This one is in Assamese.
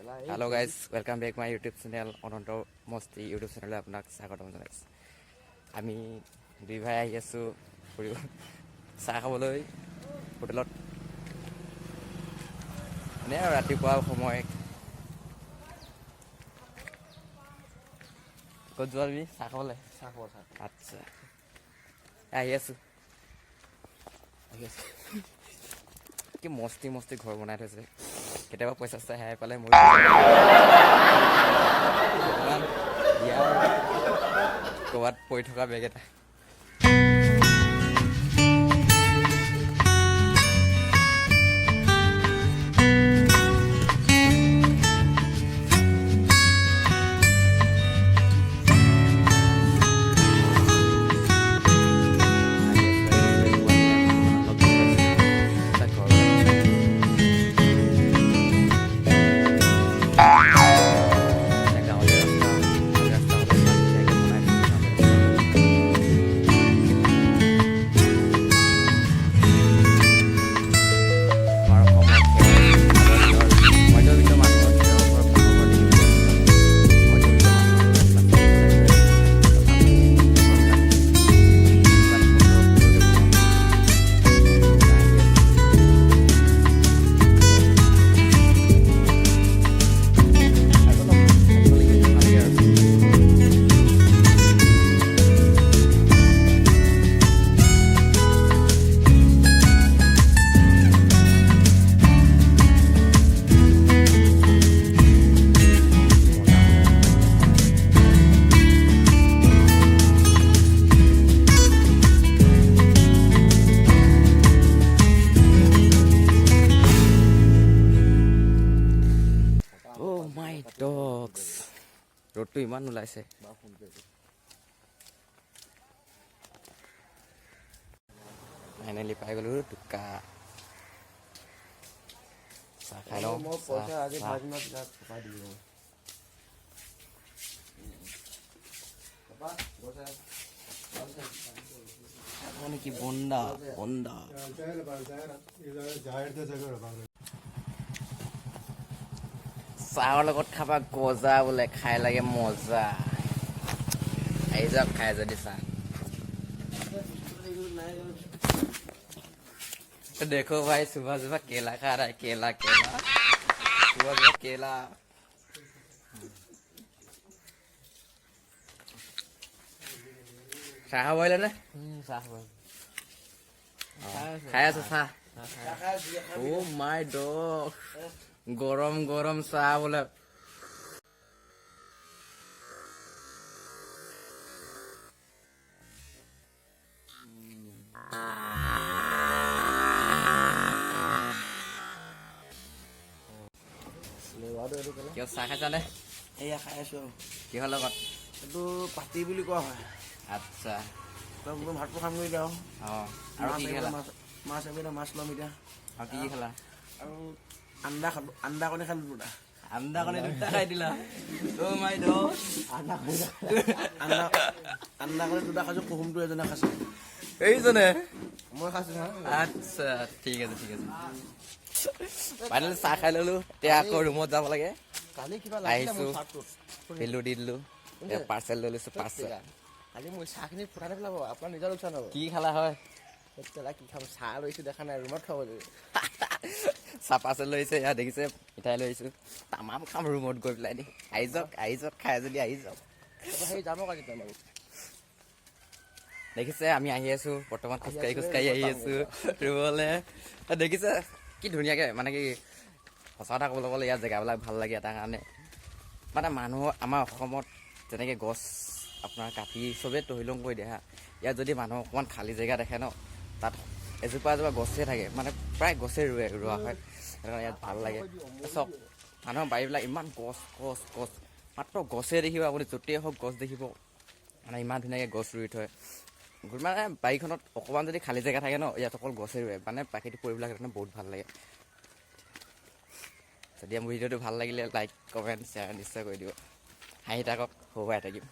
Hello guys welcome back my YouTube channel Anant Masti YouTube channel आपनाक स्वागतम जनाइছোঁ। আমি দুই ভাই আহি আছোঁ ফুৰিব চাহ খাবলৈ হোটেলত। এনে আৰু ৰাতিপুৱা সময় ক'ত যোৱা তুমি চাহ খাবলৈ? আচ্ছা আহি আছোঁ কি মস্তি মস্তি ঘৰ বনাই থৈছে। কেতিয়াবা পইচা চইচা হেৰাই পালে মোৰ ক'ৰবাত পৰি থকা বেগ এটা dogs ৰ'দটো ইমান ওলাইছে। ফাইনেলি পাই গ'লো টুকা চাহ খাই লওঁ। নেকি বন্দা বন্দা চাহৰ লগত খাবা গজা বোলে খাই লাগে মজা। আহি যাওক খাই যদি চাহ। देखो भाई सुबह सुबह केला खा रहा है। केला केला सुबह सुबह केला। চাহ খাবলে নে? খাই আছো চাহ। ও মাই ডগ গৰম গৰম চাহ বোলে। কিয় চাহ খাইছানে? এয়া খাই আছো। কিহৰ লগত? এইটো পাতি বুলি কোৱা হয়। আচ্ছা তই বোলো ভাতটো খাম কৰি যাওঁ। অঁ আৰু কি খালা? মাছ এবিধা মাছ ল'ম এতিয়া। আৰু কি খালা? আৰু আন্দা খালোঁ। আন্দা কণী খালোঁ দুটা। আন্দা কণী দুটা খাই দিলা? অ' মাই ডগ আন্দা কণী দুটা খাইছোঁ। কুহুমটো এজনে খাইছে। এইজনে? মই খাইছোঁ নহয়। আচ্ছা ঠিক আছে ঠিক আছে। ফাইনেলি চাহ খাই ল'লোঁ। এতিয়া আকৌ ৰুমত যাব লাগে। কালি কিবা আহিছোঁ বিলটো দি দিলোঁ। পাৰ্চেল লৈ লৈছোঁ পাৰ্চেল। কালি মই চাহখিনি ফুটাই পেলাব। আপোনাৰ নিজৰ লোকচান হ'ব। কি খালা হয়? কি খাম? চাহ লৈছোঁ দেখা নাই ৰুমত খাব লাগিব। চাহ পাৰ্চেল লৈ আহিছে এয়া দেখিছে। মিঠাই লৈ আহিছোঁ। তামাম খাম ৰুমত গৈ পেলাই নি। আহি যাওক খাই যদি আহি যাওক। সেই যাম কালি তোমাক দেখিছে আমি আহি আছোঁ বৰ্তমান খোজকাঢ়ি খোজকাঢ়ি আহি আছোঁ ৰুমলৈ। দেখিছে কি ধুনীয়াকৈ মানে কি সঁচা কথা ক'বলৈ গ'লে ইয়াৰ জেগাবিলাক ভাল লাগে এটা কাৰণে মানে মানুহৰ আমাৰ অসমত যেনেকৈ গছ আপোনাৰ কাটি চবেই তহিলং কৰি দিয়ে হা। ইয়াত যদি মানুহ অকণমান খালী জেগা দেখে ন তাত এজোপা এজোপা গছেই থাকে মানে প্ৰায় গছেই ৰোৱা হয়। সেইকাৰণে ইয়াত ভাল লাগে। চাওক মানুহৰ বাৰীবিলাক ইমান গছ গছ গছ মাত্ৰ গছেই দেখিব। আপুনি য'তেই হওক গছ দেখিব মানে ইমান ধুনীয়াকৈ গছ ৰুই থয়। মানে বাৰীখনত অকণমান যদি খালী জেগা থাকে ন ইয়াত অকল গছেই ৰুৱে মানে প্ৰাকৃতিক পৰিৱেশ কাৰণে বহুত ভাল লাগে। যদি মোৰ ভিডিঅ'টো ভাল লাগিলে লাইক কমেণ্ট শ্বেয়াৰ নিশ্চয় কৰি দিব। হাঁহি থাকক সৰুবাই থাকিম।